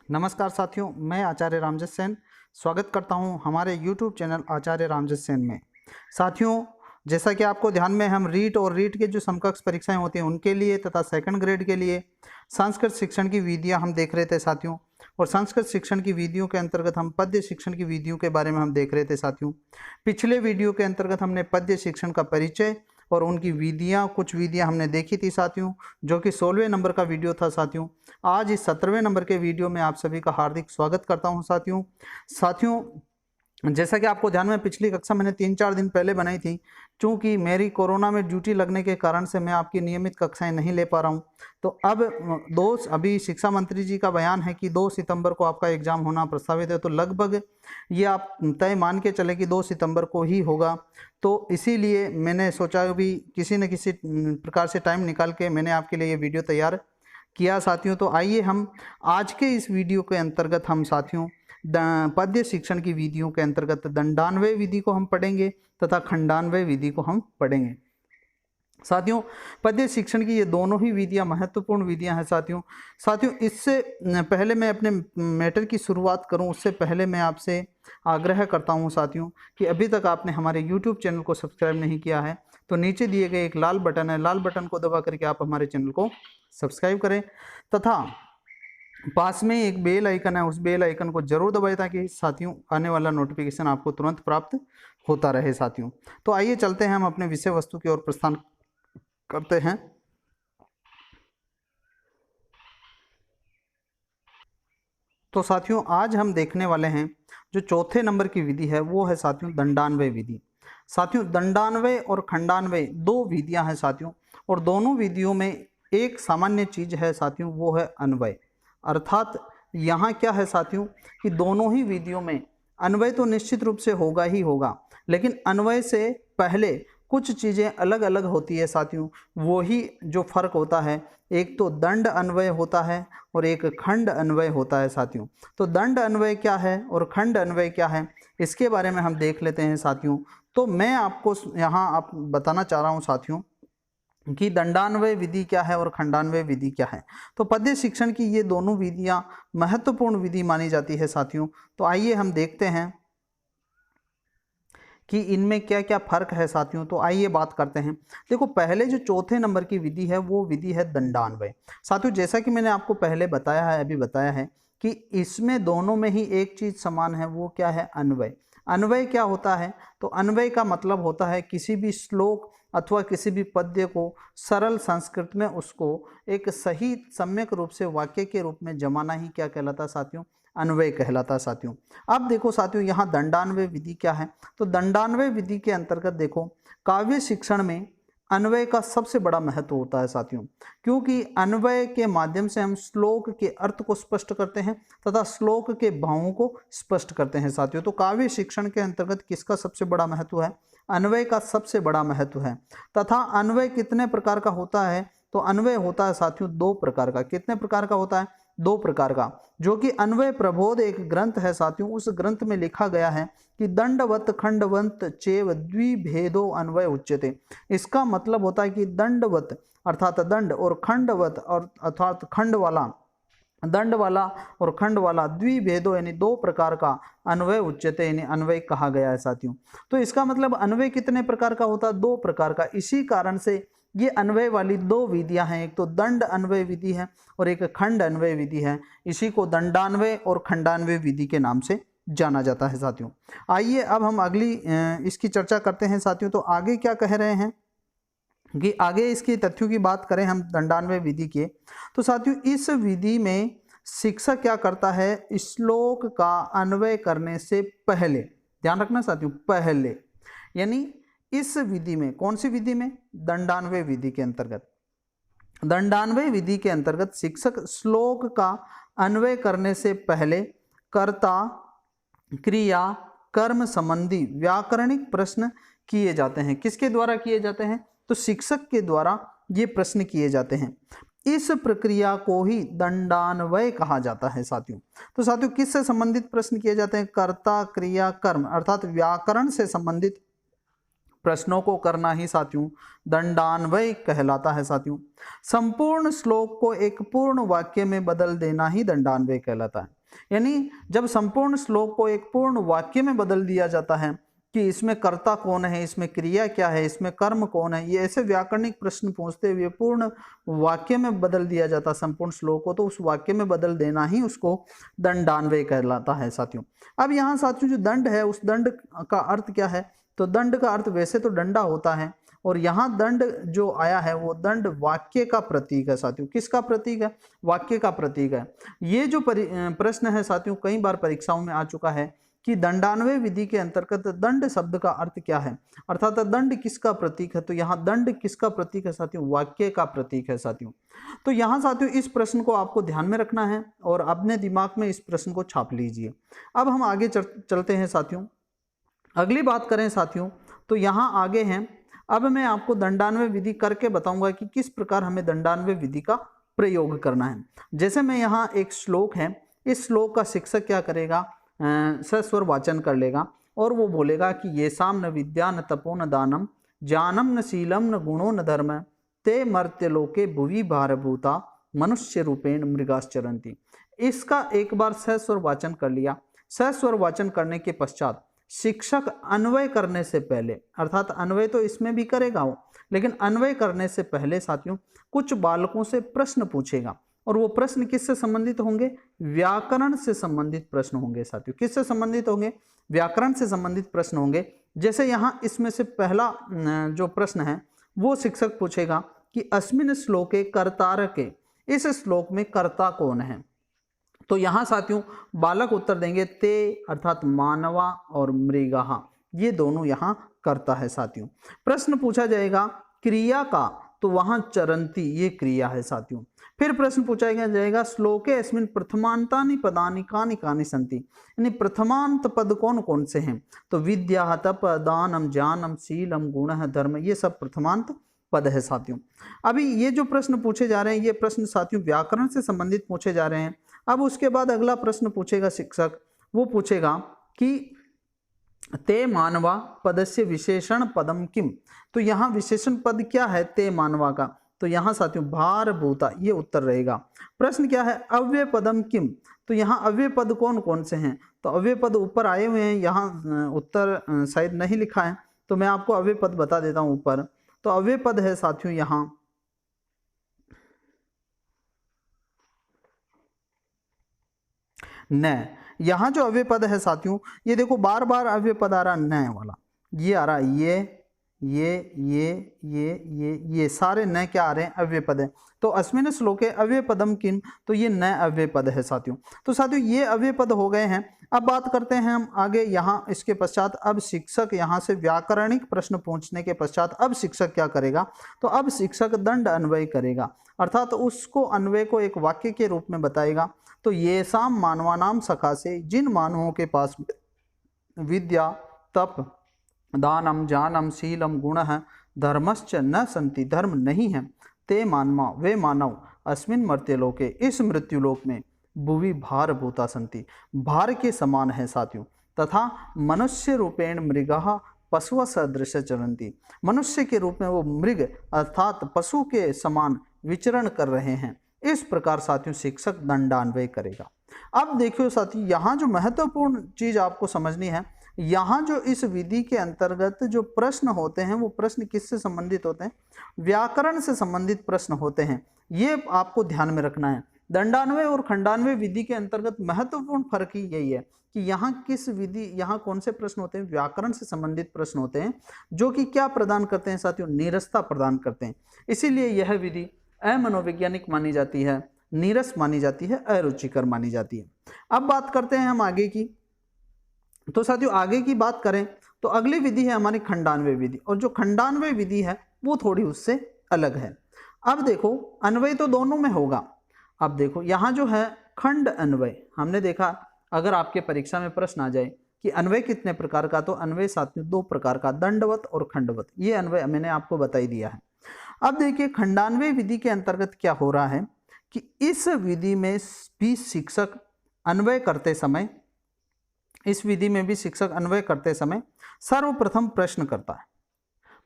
नमस्कार साथियों, मैं आचार्य रामजस सेन स्वागत करता हूं हमारे YouTube चैनल आचार्य रामजस सेन में। साथियों, जैसा कि आपको ध्यान में हम रीट और रीट के जो समकक्ष परीक्षाएं होती हैं उनके लिए तथा सेकंड ग्रेड के लिए संस्कृत शिक्षण की विधियां हम देख रहे थे साथियों। और संस्कृत शिक्षण की विधियों के अंतर्गत हम पद्य शिक्षण की विधियों के बारे में हम देख रहे थे साथियों। पिछले वीडियो के अंतर्गत हमने पद्य शिक्षण का परिचय और उनकी विधियां, कुछ विधियां हमने देखी थी साथियों, जो कि 16वें नंबर का वीडियो था साथियों। आज इस 17वें नंबर के वीडियो में आप सभी का हार्दिक स्वागत करता हूं साथियों। जैसा कि आपको ध्यान में पिछली कक्षा मैंने 3-4 दिन पहले बनाई थी, चूंकि मेरी कोरोना में ड्यूटी लगने के कारण से मैं आपकी नियमित कक्षाएं नहीं ले पा रहा हूं। तो अब अभी शिक्षा मंत्री जी का बयान है कि 2 सितंबर को आपका एग्जाम होना प्रस्तावित है, तो लगभग ये आप तय मान के चले कि 2 सितंबर को ही होगा। तो इसीलिए मैंने सोचा भी किसी न किसी प्रकार से टाइम निकाल के मैंने आपके लिए ये वीडियो तैयार किया साथियों। तो आइए हम आज के इस वीडियो के अंतर्गत हम साथियों पद्य शिक्षण की विधियों के अंतर्गत दंडान्वय विधि को हम पढ़ेंगे तथा खंडान्वय विधि को हम पढ़ेंगे साथियों। पद्य शिक्षण की ये दोनों ही विधियां महत्वपूर्ण विधियां हैं साथियों। इससे पहले मैं अपने मैटर की शुरुआत करूं उससे पहले मैं आपसे आग्रह करता हूं साथियों कि अभी तक आपने हमारे YouTube चैनल को सब्सक्राइब नहीं किया है तो नीचे दिए गए एक लाल बटन है, लाल बटन को दबा करके आप हमारे चैनल को सब्सक्राइब करें तथा पास में एक बेल आइकन है, उस बेल आइकन को जरूर दबाएं ताकि साथियों आने वाला नोटिफिकेशन आपको तुरंत प्राप्त होता रहे साथियों। तो आइए चलते हैं हम अपने विषय वस्तु की ओर प्रस्थान करते हैं। तो साथियों आज हम देखने वाले हैं जो चौथे नंबर की विधि है वो है साथियों दंडान्वय विधि। साथियों दंडान्वय और खंडान्वय दो विधियां हैं साथियों, और दोनों विधियों में एक सामान्य चीज है साथियों, वो है अन्वय। अर्थात यहाँ क्या है साथियों कि दोनों ही विधियों में अन्वय तो निश्चित रूप से होगा ही होगा, लेकिन अन्वय से पहले कुछ चीज़ें अलग अलग होती है साथियों। वही जो फर्क होता है, एक तो दंड अन्वय होता है और एक खंड अन्वय होता है साथियों। तो दंड अन्वय क्या है और खंड अन्वय क्या है, इसके बारे में हम देख लेते हैं साथियों। तो मैं आपको यहाँ आप बताना चाह रहा हूँ साथियों कि दंडान्वय विधि क्या है और खंडान्वय विधि क्या है। तो पद्य शिक्षण की ये दोनों विधियां महत्वपूर्ण विधि मानी जाती है साथियों। तो आइए हम देखते हैं कि इनमें क्या क्या फर्क है साथियों। तो आइए बात करते हैं। देखो, पहले जो चौथे नंबर की विधि है वो विधि है दंडान्वय साथियों। जैसा कि मैंने आपको पहले बताया है, अभी बताया है कि इसमें दोनों में ही एक चीज समान है, वो क्या है, अन्वय। अन्वय क्या होता है, तो अन्वय का मतलब होता है किसी भी श्लोक अथवा किसी भी पद्य को सरल संस्कृत में उसको एक सही सम्यक रूप से वाक्य के रूप में जमाना ही क्या कहलाता साथियों, अन्वय कहलाता साथियों। अब देखो साथियों यहाँ दंडान्वय विधि क्या है। तो दंडान्वय विधि के अंतर्गत देखो, काव्य शिक्षण में अन्वय का सबसे बड़ा महत्व होता है साथियों, क्योंकि अन्वय के माध्यम से हम श्लोक के अर्थ को स्पष्ट करते हैं तथा श्लोक के भावों को स्पष्ट करते हैं साथियों। तो काव्य शिक्षण के अंतर्गत किसका सबसे बड़ा महत्व है, अन्वय का सबसे बड़ा महत्व है। तथा अन्वय कितने प्रकार का होता है, तो अन्वय होता है साथियों 2 प्रकार का। कितने प्रकार का होता है, 2 प्रकार का। जो कि अन्वय प्रबोध एक ग्रंथ है साथियों, उस ग्रंथ में लिखा गया है कि दंडवत खंडवंत चेव द्विभेदो अन्वय उच्यते। इसका मतलब होता है कि दंडवत अर्थात दंड और खंडवत और अर्थात खंड वाला, दंड वाला और खंड वाला, द्विभेदो यानी 2 प्रकार का अन्वय उच्यते यानी अन्वय कहा गया है साथियों। तो इसका मतलब अन्वय कितने प्रकार का होता है, 2 प्रकार का। इसी कारण से ये अन्वय वाली 2 विधियां हैं, एक तो दंड अन्वय विधि है और एक खंड अन्वय विधि है। इसी को दंडान्वय और खंडान्वय विधि के नाम से जाना जाता है साथियों। आइए अब हम अगली इसकी चर्चा करते हैं साथियों। तो आगे क्या कह रहे हैं कि आगे इसकी तथ्यों की बात करें हम दंडान्वय विधि के, तो साथियों इस विधि में शिक्षक क्या करता है, श्लोक का अन्वय करने से पहले, ध्यान रखना साथियों, पहले, यानी इस विधि में, कौन सी विधि में, दंडान्वय विधि के अंतर्गत, दंडान्वय विधि के अंतर्गत शिक्षक श्लोक का अन्वय करने से पहले कर्ता क्रिया कर्म संबंधी व्याकरणिक प्रश्न किए जाते हैं। किसके द्वारा किए जाते हैं, तो शिक्षक के द्वारा ये प्रश्न किए जाते हैं। इस प्रक्रिया को ही दंडान्वय कहा जाता है साथियों। तो साथियों किससे संबंधित प्रश्न किए जाते हैं, कर्ता क्रिया कर्म अर्थात व्याकरण से संबंधित प्रश्नों को करना ही साथियों दंडान्वय कहलाता है साथियों। संपूर्ण श्लोक को एक पूर्ण वाक्य में बदल देना ही दंडान्वय कहलाता है। यानी जब संपूर्ण श्लोक को एक पूर्ण वाक्य में बदल दिया जाता है कि इसमें कर्ता कौन है, इसमें क्रिया क्या है, इसमें कर्म कौन है, ये ऐसे व्याकरणिक प्रश्न पूछते हुए पूर्ण वाक्य में बदल दिया जाता संपूर्ण श्लोक को, तो उस वाक्य में बदल देना ही उसको दंडान्वय कहलाता है साथियों। अब यहाँ साथियों जो दंड है उस दंड का अर्थ क्या है, तो दंड का अर्थ वैसे तो डंडा होता है, और यहाँ दंड जो आया है वो दंड वाक्य का प्रतीक है साथियों। किसका प्रतीक है, वाक्य का प्रतीक है। ये जो प्रश्न है साथियों कई बार परीक्षाओं में आ चुका है कि दंडान्वय विधि के अंतर्गत दंड शब्द का अर्थ क्या है, अर्थात दंड किसका प्रतीक है, तो यहाँ दंड किसका प्रतीक है साथियों, वाक्य का प्रतीक है साथियों। तो यहाँ साथियों इस प्रश्न को आपको ध्यान में रखना है और अपने दिमाग में इस प्रश्न को छाप लीजिए। अब हम आगे चलते हैं साथियों, अगली बात करें साथियों, तो यहाँ आगे हैं। अब मैं आपको दंडान्वय विधि करके बताऊंगा कि किस प्रकार हमें दंडान्वय विधि का प्रयोग करना है। जैसे मैं यहाँ एक श्लोक है, इस श्लोक का शिक्षक क्या करेगा, सस्वर वाचन कर लेगा और वो बोलेगा कि ये साम न विद्या न तपो न दानम जानम न शीलम न गुणो न धर्म ते मर्त्य लोके भुवि भारभूता मनुष्य रूपेण मृगाश्चरंती। इसका एक बार सस्वर वाचन कर लिया। सस्वर वाचन करने के पश्चात शिक्षक अन्वय करने से पहले, अर्थात अन्वय तो इसमें भी करेगा वो, लेकिन अन्वय करने से पहले साथियों कुछ बालकों से प्रश्न पूछेगा, और वो प्रश्न किससे संबंधित होंगे, व्याकरण से संबंधित प्रश्न होंगे साथियों। किससे संबंधित होंगे, व्याकरण से संबंधित प्रश्न होंगे। जैसे यहाँ इसमें से पहला जो प्रश्न है वो शिक्षक पूछेगा कि अस्मिन श्लोके कर्तारके, इस श्लोक में कर्ता कौन है। तो यहाँ साथियों बालक उत्तर देंगे ते अर्थात मानवा और मृगहा, ये दोनों यहाँ कर्ता है साथियों। प्रश्न पूछा जाएगा क्रिया का, तो वहां चरंती ये क्रिया है साथियों। फिर प्रश्न पूछा जाएगा श्लोके अस्मिन प्रथमांतानि पदानि कानि कानि सन्ति, यानी प्रथमांत पद कौन कौन से हैं, तो विद्या तप दानम ज्ञानम शीलम गुणः धर्म, ये सब प्रथमांत पद है साथियों। अभी ये जो प्रश्न पूछे जा रहे हैं ये प्रश्न साथियों व्याकरण से संबंधित पूछे जा रहे हैं। अब उसके बाद अगला प्रश्न पूछेगा शिक्षक, वो पूछेगा कि ते मानवा पदस्य विशेषण पदम किम, तो यहाँ विशेषण पद क्या है ते मानवा का, तो यहाँ साथियों भारभूता ये उत्तर रहेगा। प्रश्न क्या है अव्यय पदम किम, तो यहाँ अव्यय पद कौन कौन से हैं, तो अव्यय पद ऊपर आए हुए हैं, यहाँ उत्तर शायद नहीं लिखा है, तो मैं आपको अव्यय पद बता देता हूँ ऊपर। तो अव्यय पद है साथियों यहाँ न, यहाँ जो अव्यय पद है साथियों ये देखो बार बार अव्यय पद आ रहा न वाला, ये आ रहा ये सारे न क्या आ रहे हैं अव्यय पद है। तो अस्मिन श्लोके अव्यय पदम किम, तो ये न अव्यय पद है साथियों। तो साथियों ये अव्यय पद हो गए हैं। अब बात करते हैं हम आगे, यहाँ इसके पश्चात अब शिक्षक यहाँ से व्याकरणिक प्रश्न पूछने के पश्चात अब शिक्षक क्या करेगा, तो अब शिक्षक दंड अन्वय करेगा, अर्थात उसको अन्वय को एक वाक्य के रूप में बताएगा। तो ये साम मानवानाम सकाशे, जिन मानवों के पास विद्या तप दानम ज्ञानम शीलम गुणः धर्मश्च न संति, धर्म नहीं है, ते मानवा वे मानव अस्मिन मर्त्यलोके, इस मृत्युलोक में भुवि भारभूता संति, भार के समान है साथियों, तथा मनुष्य रूपेण मृगः पशु सदृश चरंती, मनुष्य के रूप में वो मृग अर्थात पशु के समान विचरण कर रहे हैं। इस प्रकार साथियों शिक्षक दंडान्वय करेगा। अब देखियो साथियों यहाँ जो महत्वपूर्ण चीज आपको समझनी है, यहाँ जो इस विधि के अंतर्गत जो प्रश्न होते हैं वो प्रश्न किससे संबंधित होते हैं, व्याकरण से संबंधित प्रश्न होते हैं, ये आपको ध्यान में रखना है। दंडान्वय और खंडान्वय विधि के अंतर्गत महत्वपूर्ण फर्क ही यही है कि यहाँ किस विधि, यहाँ कौन से प्रश्न होते हैं, व्याकरण से संबंधित प्रश्न होते हैं, जो कि क्या प्रदान करते हैं साथियों, नीरसता प्रदान करते हैं। इसीलिए यह विधि अमनोवैज्ञानिक मानी जाती है, नीरस मानी जाती है, अरुचिकर मानी जाती है। अब बात करते हैं हम आगे की। तो साथियों आगे की बात करें तो अगली विधि है हमारी खंडान्वय विधि, और जो खंडान्वय विधि है वो थोड़ी उससे अलग है। अब देखो अन्वय तो दोनों में होगा। अब देखो यहाँ जो है खंड अन्वय, हमने देखा अगर आपके परीक्षा में प्रश्न आ जाए कि अन्वय कितने प्रकार का, तो अन्वय साथियों दो प्रकार का, दंडवत और खंडवत, ये अन्वय मैंने आपको बता ही दिया है। अब देखिए खंडान्वय विधि के अंतर्गत क्या हो रहा है कि इस विधि में भी शिक्षक अन्वय करते समय, इस विधि में भी शिक्षक अन्वय करते समय सर्वप्रथम प्रश्न करता है।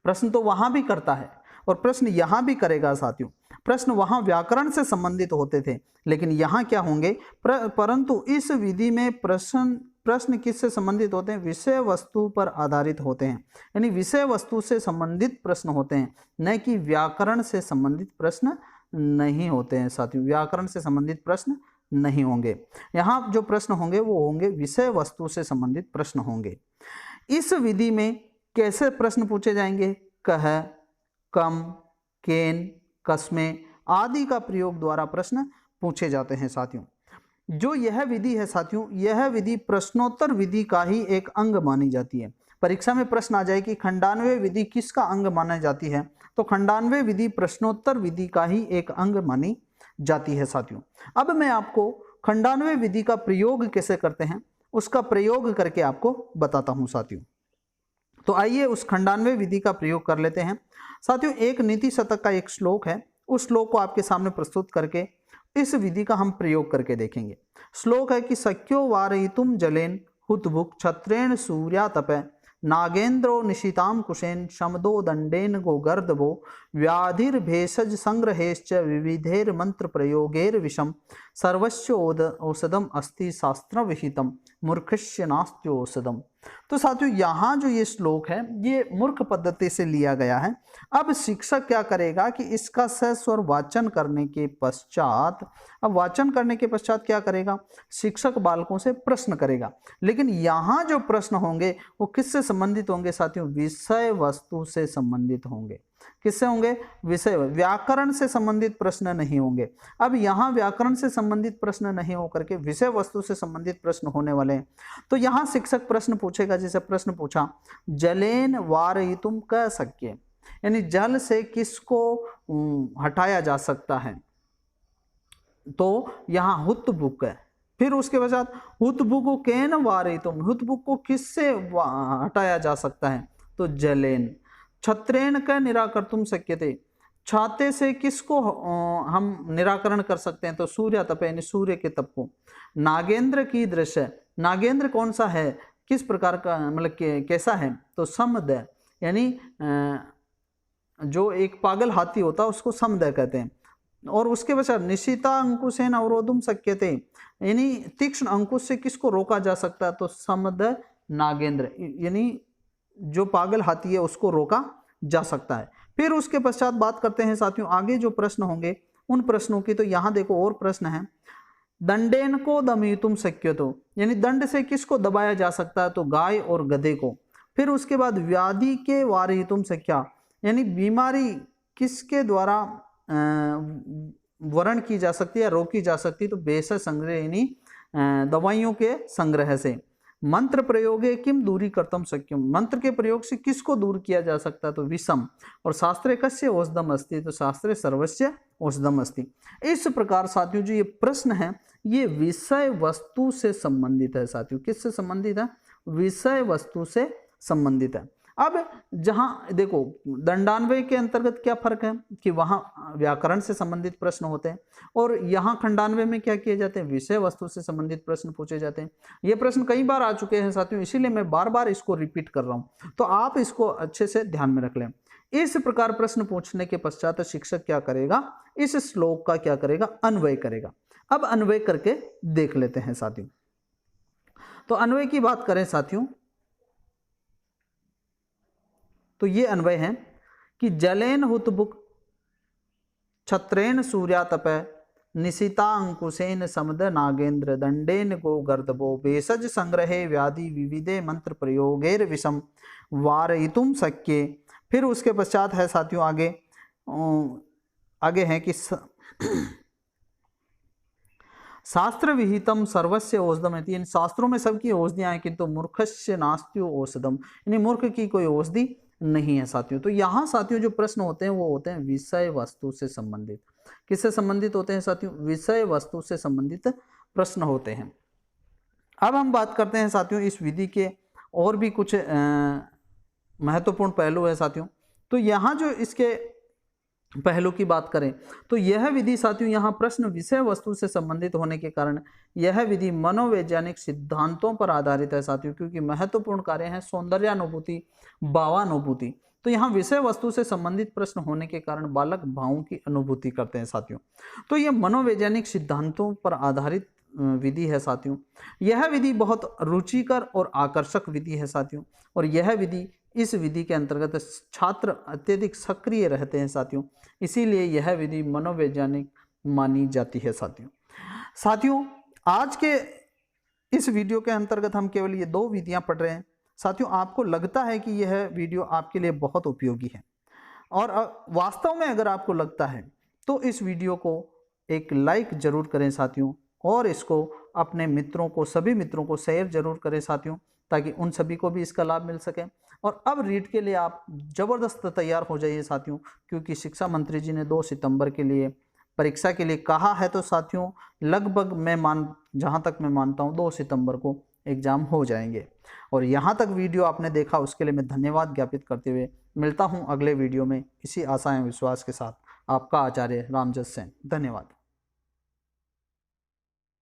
प्रश्न तो वहां भी करता है और प्रश्न यहां भी करेगा साथियों। प्रश्न वहां व्याकरण से संबंधित होते थे, लेकिन यहां क्या होंगे, परंतु इस विधि में प्रश्न किससे संबंधित होते हैं, विषय वस्तु पर आधारित होते हैं, यानी विषय वस्तु से संबंधित प्रश्न होते हैं, न कि व्याकरण से संबंधित प्रश्न नहीं होते हैं साथियों। व्याकरण से संबंधित प्रश्न नहीं होंगे। यहाँ जो प्रश्न होंगे वो होंगे विषय वस्तु से संबंधित प्रश्न होंगे। इस विधि में कैसे प्रश्न पूछे जाएंगे, कह, कम, केन, कस्मे आदि का प्रयोग द्वारा प्रश्न पूछे जाते हैं साथियों। जो यह विधि है साथियों, यह विधि प्रश्नोत्तर विधि का ही एक अंग मानी जाती है। परीक्षा में प्रश्न आ जाए कि खंडान्वय विधि किसका अंग मानी जाती है, तो खंडान्वय विधि प्रश्नोत्तर विधि का ही एक अंग मानी जाती है साथियों। अब मैं आपको खंडान्वय विधि का प्रयोग कैसे करते हैं उसका प्रयोग करके आपको बताता हूं साथियों। तो आइए उस खंडान्वय विधि का प्रयोग कर लेते हैं साथियों। एक नीति शतक का एक श्लोक है, उस श्लोक को आपके सामने प्रस्तुत करके इस विधि का हम प्रयोग करके देखेंगे। श्लोक है कि सख्यो वारयितुम जलेन हुतभुक छत्रेण सूर्या तपे नागेन्द्रो निशिताम कुशेन शमदो दंडेन गोगर्दभो व्याधिर्भेषज संग्रहेश्च विविधेर मंत्र प्रयोगेर विषम सर्वस्व औषधम अस्ति शास्त्र विहितम मूर्खस्य नास्त्योषधम। तो साथियों यहाँ जो ये श्लोक है ये मूर्ख पद्धति से लिया गया है। अब शिक्षक क्या करेगा कि इसका सस्वर वाचन करने के पश्चात, अब वाचन करने के पश्चात क्या करेगा, शिक्षक बालकों से प्रश्न करेगा। लेकिन यहाँ जो प्रश्न होंगे वो किससे संबंधित होंगे साथियों, विषय वस्तु से संबंधित होंगे। किससे होंगे, विषय, व्याकरण से संबंधित प्रश्न नहीं होंगे। अब यहाँ व्याकरण से संबंधित प्रश्न नहीं होकर के विषय वस्तु से संबंधित प्रश्न होने वाले हैं। तो यहाँ शिक्षक प्रश्न पूछेगा, जैसे प्रश्न पूछा जलेन वारयितुम क शक्य, यानी जल से किसको हटाया जा सकता है, तो यहाँ हुतभुक है। फिर उसके पश्चात हुतभुको केन वारयितुम, हुतभुक को किससे हटाया जा सकता है, तो जलेन। छत्रेण का निराकर्तुम शक्यते, छाते से किसको हम निराकरण कर सकते हैं, तो सूर्य तप यानी सूर्य के तप को। नागेंद्र की दृश्य, नागेंद्र कौन सा है, किस प्रकार का, मतलब कैसा है, तो समदय, यानी जो एक पागल हाथी होता है उसको समदय कहते हैं। और उसके पश्चात निशिता अंकुशेन अवरोधुम शक्यते, यानी तीक्ष्ण अंकुश से किसको रोका जा सकता है, तो समदय नागेंद्र, यानी जो पागल हाथी है उसको रोका जा सकता है। फिर उसके पश्चात बात करते हैं साथियों आगे जो प्रश्न होंगे उन प्रश्नों की। तो यहाँ देखो और प्रश्न है, दंडेन को दमितुम शक्यतो, यानी दंड से किसको दबाया जा सकता है, तो गाय और गधे को। फिर उसके बाद व्याधि के वारयितुम शक्या, यानी बीमारी किसके द्वारा वरण की जा सकती है, रोकी जा सकती है, तो भेषज संग्रह यानी दवाइयों के संग्रह से। मंत्र प्रयोगे किम दूरी कर्तम शक्यम, मंत्र के प्रयोग से किसको दूर किया जा सकता है, तो विषम। और शास्त्रे कस्य औषधम अस्ति, तो शास्त्रे सर्वस्य औषधम अस्ति। इस प्रकार साथियों जो ये प्रश्न है ये विषय वस्तु से संबंधित है साथियों। किससे संबंधित है, विषय वस्तु से संबंधित है। अब जहाँ देखो दंडान्वय के अंतर्गत क्या फर्क है कि वहाँ व्याकरण से संबंधित प्रश्न होते हैं और यहाँ खंडान्वय में क्या किए जाते हैं, विषय वस्तु से संबंधित प्रश्न पूछे जाते हैं। ये प्रश्न कई बार आ चुके हैं साथियों, इसीलिए मैं बार बार इसको रिपीट कर रहा हूँ, तो आप इसको अच्छे से ध्यान में रख लें। इस प्रकार प्रश्न पूछने के पश्चात शिक्षक क्या करेगा, इस श्लोक का क्या करेगा, अन्वय करेगा। अब अन्वय करके देख लेते हैं साथियों। तो अन्वय की बात करें साथियों तो ये अन्वय है कि जलेन हुतभुक छत्रेन सूर्यातपे निशिता अंकुशेन समद नागेंद्र दंडेन गो गर्दभो भेषज संग्रहे व्याधि विविधे मंत्र प्रयोगेर विषम वारयितुम शक्ये। फिर उसके पश्चात है साथियों आगे है कि शास्त्र विहितम सर्वस्य औषधम, यानी शास्त्रों में सबकी औषधियां हैं किंतु मूर्खस्य नास्त्यो औषधम, यानी मूर्ख की कोई औषधि नहीं है साथियों। तो यहाँ साथियों जो प्रश्न होते हैं वो होते हैं विषय वस्तु से संबंधित। किससे संबंधित होते हैं साथियों, विषय वस्तु से संबंधित प्रश्न होते हैं। अब हम बात करते हैं साथियों इस विधि के और भी कुछ महत्वपूर्ण पहलू है साथियों। तो यहाँ जो इसके पहलू की बात करें तो यह विधि साथियों यहाँ प्रश्न विषय वस्तु से संबंधित होने के कारण यह विधि मनोवैज्ञानिक सिद्धांतों पर आधारित है साथियों, क्योंकि महत्वपूर्ण कार्य है सौंदर्यानुभूति, भावानुभूति। तो यहाँ विषय वस्तु से संबंधित प्रश्न होने के कारण बालक भावों की अनुभूति करते हैं साथियों। तो यह मनोवैज्ञानिक सिद्धांतों पर आधारित विधि है साथियों। यह विधि बहुत रुचिकर और आकर्षक विधि है साथियों, और यह विधि, इस विधि के अंतर्गत छात्र अत्यधिक सक्रिय रहते हैं साथियों, इसीलिए यह विधि मनोवैज्ञानिक मानी जाती है साथियों। साथियों, आज के इस वीडियो के अंतर्गत हम केवल ये 2 विधियां पढ़ रहे हैं। साथियों, आपको लगता है कि यह वीडियो आपके लिए बहुत उपयोगी है, और वास्तव में अगर आपको लगता है तो इस वीडियो को एक लाइक जरूर करें साथियों, और इसको अपने मित्रों को, सभी मित्रों को शेयर जरूर करें साथियों, ताकि उन सभी को भी इसका लाभ मिल सके। और अब रीट के लिए आप ज़बरदस्त तैयार हो जाइए साथियों, क्योंकि शिक्षा मंत्री जी ने 2 सितंबर के लिए परीक्षा के लिए कहा है। तो साथियों, लगभग जहाँ तक मैं मानता हूँ 2 सितंबर को एग्ज़ाम हो जाएंगे। और यहाँ तक वीडियो आपने देखा, उसके लिए मैं धन्यवाद ज्ञापित करते हुए मिलता हूँ अगले वीडियो में इसी आशा एवं विश्वास के साथ। आपका आचार्य रामजस सेन। धन्यवाद।